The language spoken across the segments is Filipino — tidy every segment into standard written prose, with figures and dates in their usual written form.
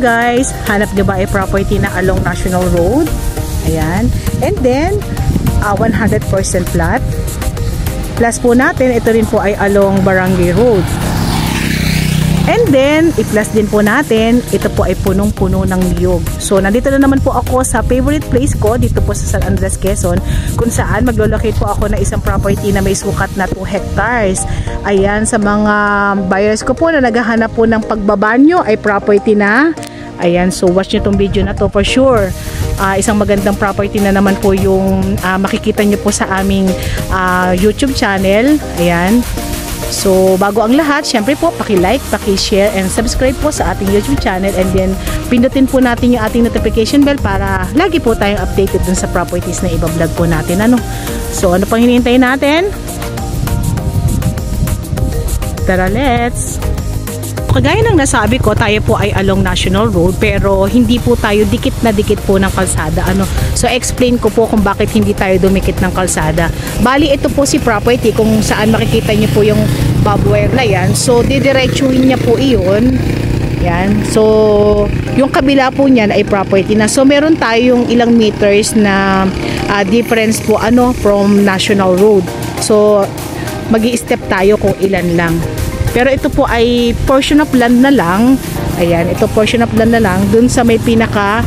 guys, hanap nyo ba ay property na along National Road? Ayan. And then, 100% flat. Plus po natin, ito rin po ay along Barangay Road. And then, i-plus din po natin, ito po ay punong-puno ng niyog. So, nandito na naman po ako sa favorite place ko, dito po sa San Andres, Quezon, kung saan maglo-locate po ako na isang property na may sukat na 2 hectares. Ayan, sa mga buyers ko po na naghahanap po ng pagbabanyo ay property na. Ayan, so watch nyo tong video na to for sure. Isang magandang property na naman po yung makikita nyo po sa aming YouTube channel. Ayan. So, bago ang lahat, syempre po, paki-like, paki-share, and subscribe po sa ating YouTube channel. And then, pindutin po natin yung ating notification bell para lagi po tayong updated dun sa properties na iba-vlog po natin. Ano? So, ano pang hinihintay natin? Tara, let's! Kagaya ng nasabi ko, tayo po ay along National Road pero hindi po tayo dikit na dikit po ng kalsada. Ano? So explain ko po kung bakit hindi tayo dumikit ng kalsada. Bali, ito po si property kung saan makikita niyo po yung barbed wire na yan. So didiretsuhin niya po iyon. Yan. So yung kabila po niyan ay property na. So meron tayong ilang meters na difference po from National Road. So magi-step tayo kung ilan lang. Pero ito po ay portion of land na lang. Ayan, ito portion of land na lang dun sa may pinaka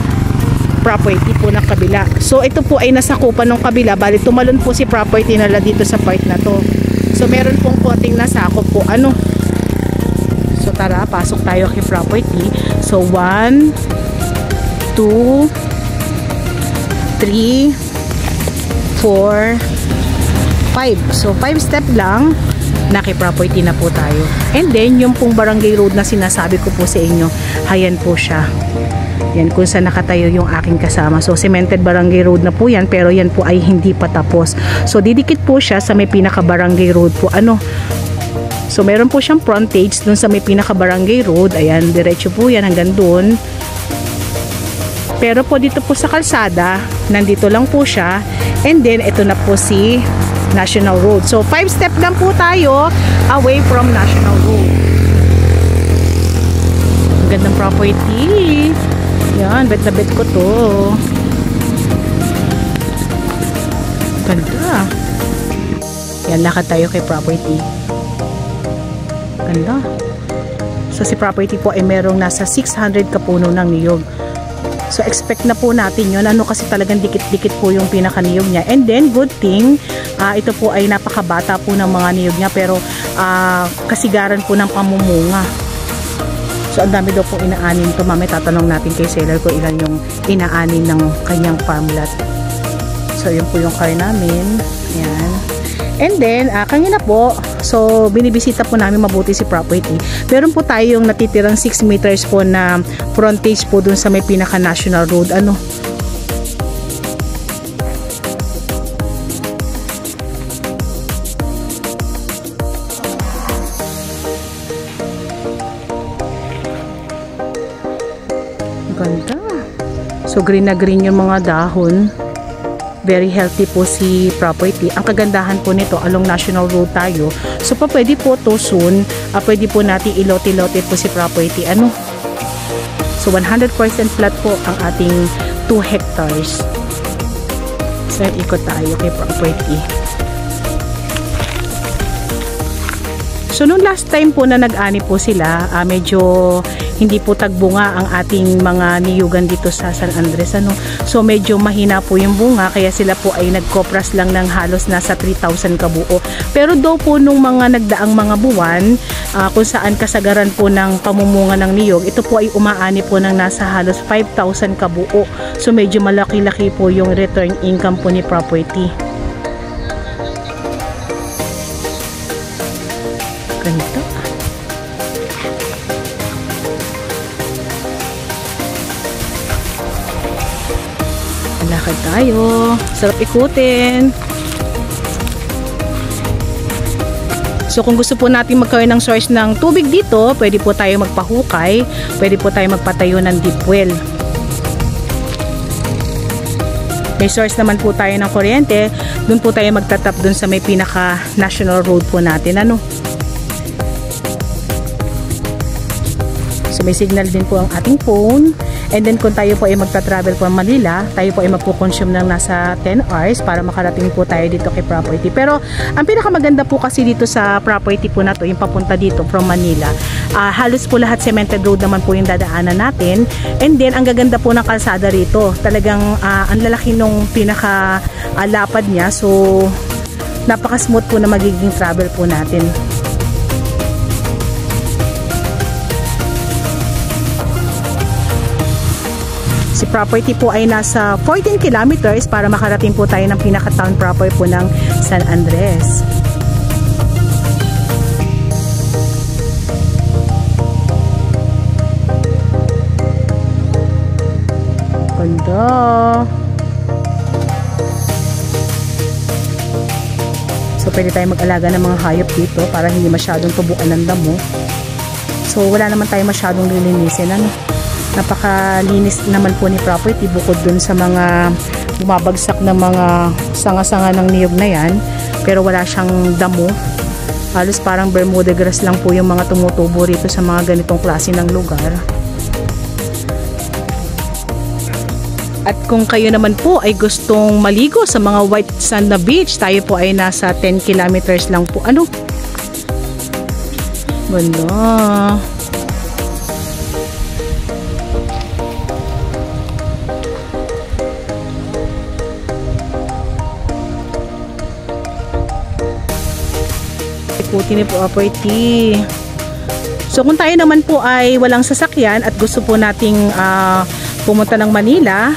property po ng kabila. So ito po ay nasakupan ng kabila. Bali tumalon po si property nila dito sa part na to. So meron pong konting nasakop po. So tara, pasok tayo kay property. So 1 2 3 4 5. So 5 step lang, naki-property na po tayo. And then, yung pong Barangay Road na sinasabi ko po sa inyo, ayan po siya. Yan, kung saan nakatayo yung aking kasama. So, cemented Barangay Road na po yan, pero yan po ay hindi pa tapos. So, didikit po siya sa may pinaka-Barangay Road po. So, meron po siyang frontage dun sa may pinaka-Barangay Road. Ayan, diretso po yan hanggang dun. Pero po dito po sa kalsada, nandito lang po siya. And then, ito na po si National Road. So, 5 step lang po tayo away from National Road. Ang gandang property. Yan, bet na bet ko to. Ganda. Yan, lakad tayo kay property. Ganda. So, si property po ay merong nasa 600 kapuno ng niyog. So, expect na po natin yun. Kasi talagang dikit-dikit po yung pinaka-niyog niya. And then, good thing, ito po ay napakabata po ng mga niyog niya. Pero, kasigaran po ng pamumunga. So, ang dami daw pong inaanin to. Mamaya tatanong natin kay seller ko ilan yung inaanin ng kanyang farmland. So, yun po yung car namin. Ayan. And then, kanina po, so binibisita po namin mabuti si property. Meron po tayong natitirang 6 meters po na frontage po dun sa may pinaka National Road. Ganda. So green na green yung mga dahon. Very healthy po si property. Ang kagandahan po nito, along National Road tayo. So, pwede po to soon. Pwede po natin ilote-lote po si property. So, 100% flat po ang ating 2 hectares. So, ikot tayo kay property. So, nung last time po na nag-ani po sila, medyo hindi po tagbunga ang ating mga niyugan dito sa San Andres. So medyo mahina po yung bunga, kaya sila po ay nagkopras lang ng halos nasa 3,000 kabuo. Pero daw po nung mga nagdaang mga buwan, kung saan kasagaran po ng pamumunga ng niyog, ito po ay umaani po ng nasa halos 5,000 kabuo. So medyo malaki-laki po yung return income po ni property. Ganito. Lakad tayo. Sarap ikutin. So kung gusto po natin magkaroon ng source ng tubig dito, pwede po tayo magpahukay, pwede po tayo magpatayo ng deep well. May source naman po tayo ng kuryente, dun po tayo magtatap dun sa may pinaka national road po natin. So So may signal din po ang ating phone. And then kung tayo po ay magta-travel from Manila, tayo po ay magpo-consume ng nasa 10 hours para makarating po tayo dito kay property. Pero ang pinakamaganda po kasi dito sa property po na to, yung papunta dito from Manila, halos po lahat cemented road naman po yung dadaanan natin. And then ang gaganda po ng kalsada rito, talagang ang lalaki nung pinaka lapad niya. So napaka-smooth po na magiging travel po natin. Si property po ay nasa 14 kilometers para makarating po tayo ng pinaka-town proper po ng San Andres. Ganda. So pwede tayo mag-alaga ng mga hayop dito para hindi masyadong tubuan ng damo. So wala naman tayo masyadong lilinisin, ano? Napakalinis naman po ni property bukod dun sa mga bumabagsak na mga sanga-sanga ng niyog na yan, pero wala siyang damo. Halos parang Bermuda grass lang po yung mga tumutubo rito sa mga ganitong klase ng lugar. At kung kayo naman po ay gustong maligo sa mga white sand na beach, tayo po ay nasa 10 kilometers lang po. Ano? Wala. Ikutin ni property. So kung tayo naman po ay walang sasakyan at gusto po nating pumunta ng Manila,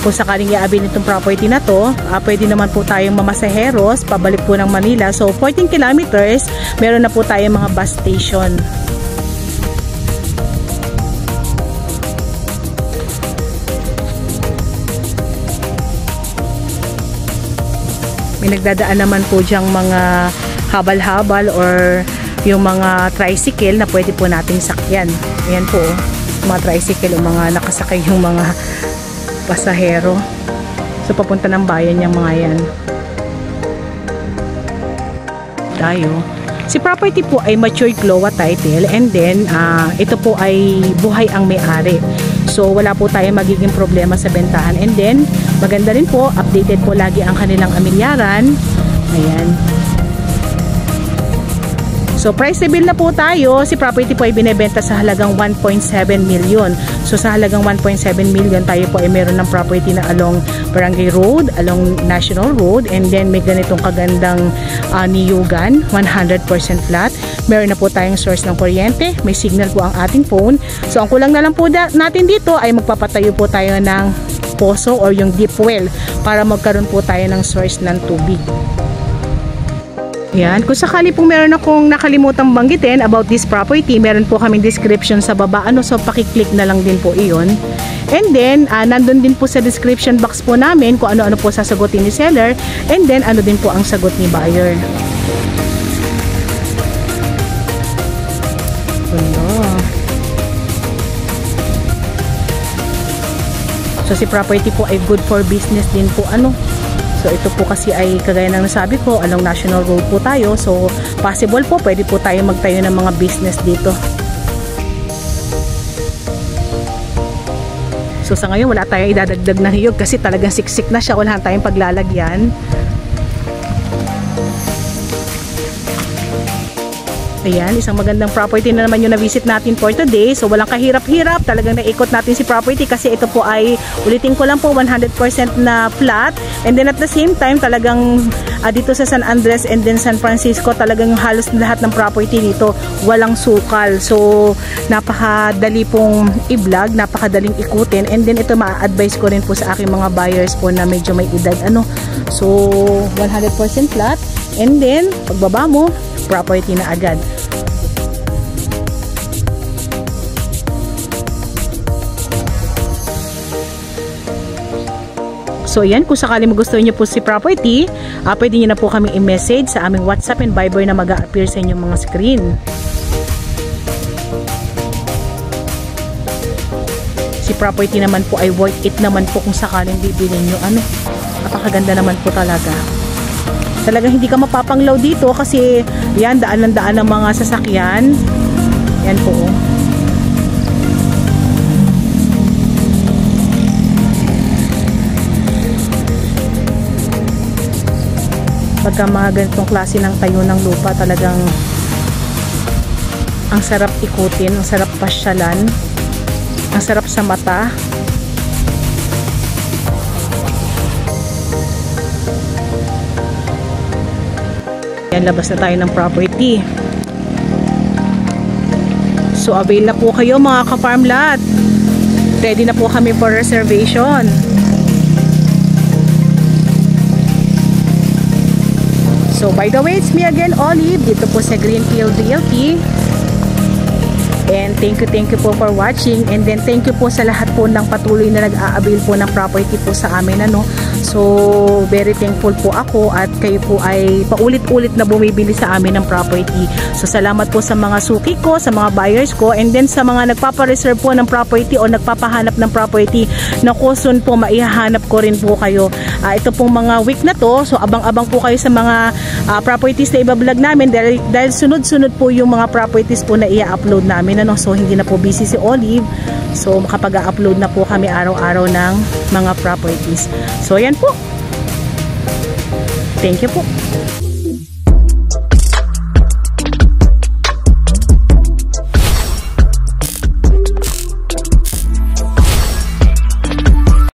kung sakaling i-avail itong property na to, pwede naman po tayong mamasaheros pabalik po ng Manila. So 14 kilometers, meron na po tayong mga bus station. May nagdadaan naman po diyang mga habal-habal or yung mga tricycle na pwede po nating sakyan. Ayan po, mga tricycle o mga nakasakay yung mga pasahero. So papunta ng bayan yung mga yan. Tayo. Si property po ay matured CLOA title, and then ito po ay buhay ang may-ari. So wala po tayong magiging problema sa bentahan. And then maganda rin po, updated po lagi ang kanilang amilyaran. Ayan. So priceable na po tayo. Si property po ay binebenta sa halagang 1.7 million. So sa halagang 1.7 million tayo po ay meron ng property na along Barangay Road, along National Road, and then may ganitong kagandang niyugan, 100% flat. Meron na po tayong source ng kuryente, may signal po ang ating phone. So ang kulang na lang po natin dito ay magpapatayo po tayo ng poso or yung deep well para magkaroon po tayo ng source ng tubig. Yan, kung sakali pong meron akong nakalimutang banggitin about this property, meron po kaming description sa baba, so pakiclick na lang din po iyon. And then, nandun din po sa description box po namin kung ano-ano po sasagutin ni seller, and then ano din po ang sagot ni buyer. So si property po ay good for business din po, So ito po kasi ay kagaya ng nasabi ko, along National Road po tayo. So possible po, pwede po tayo magtayo ng mga business dito. So sa ngayon wala tayong idadagdag na hiyog kasi talagang siksik na siya, wala tayong paglalagyan. Ayan, isang magandang property na naman yung na-visit natin for today. So walang kahirap-hirap, talagang naikot natin si property kasi ito po ay, ulitin ko lang po, 100% na flat. And then at the same time, talagang dito sa San Andres and then San Francisco, talagang halos lahat ng property dito walang sukal. So napakadali pong i-vlog, napakadaling ikutin. And then ito ma-advise ko rin po sa aking mga buyers po na medyo may edad. So 100% flat. And then pagbaba mo, property na agad. So ayan, kung sakali magustuhan nyo po si property, pwede nyo na po kami i-message sa aming WhatsApp and Viber na mag-a-appear sa inyong mga screen. Si property naman po ay worth it naman po kung sakaling bibilin nyo. Napakaganda naman po talaga. Talagang hindi ka mapapanglaw dito kasi yan, daan ng mga sasakyan. Yan po. Pagka mga ganitong klase ng tayo ng lupa, talagang ang sarap ikutin, ang sarap pasyalan, ang sarap sa mata. Yan, labas na tayo ng property. So avail na po kayo mga ka-farm lot. Ready na po kami for reservation. So by the way, it's me again, Olive, dito po sa Greenfield Realty. And thank you po for watching. And then thank you po sa lahat po ng patuloy na nag-a-avail po ng property po sa amin, ano. So very thankful po ako at kayo po ay paulit-ulit na bumibili sa amin ng property. So salamat po sa mga suki ko, sa mga buyers ko, and then sa mga nagpapa-reserve po ng property o nagpapahanap ng property na kusun po, maihahanap ko rin po kayo. Ito pong mga week na to, so abang-abang po kayo sa mga properties na ibablog namin dahil sunod-sunod po yung mga properties po na i-upload namin, ano. So hindi na po busy si Olive, so makapag-upload na po kami araw-araw ng mga properties. So yan po, thank you po.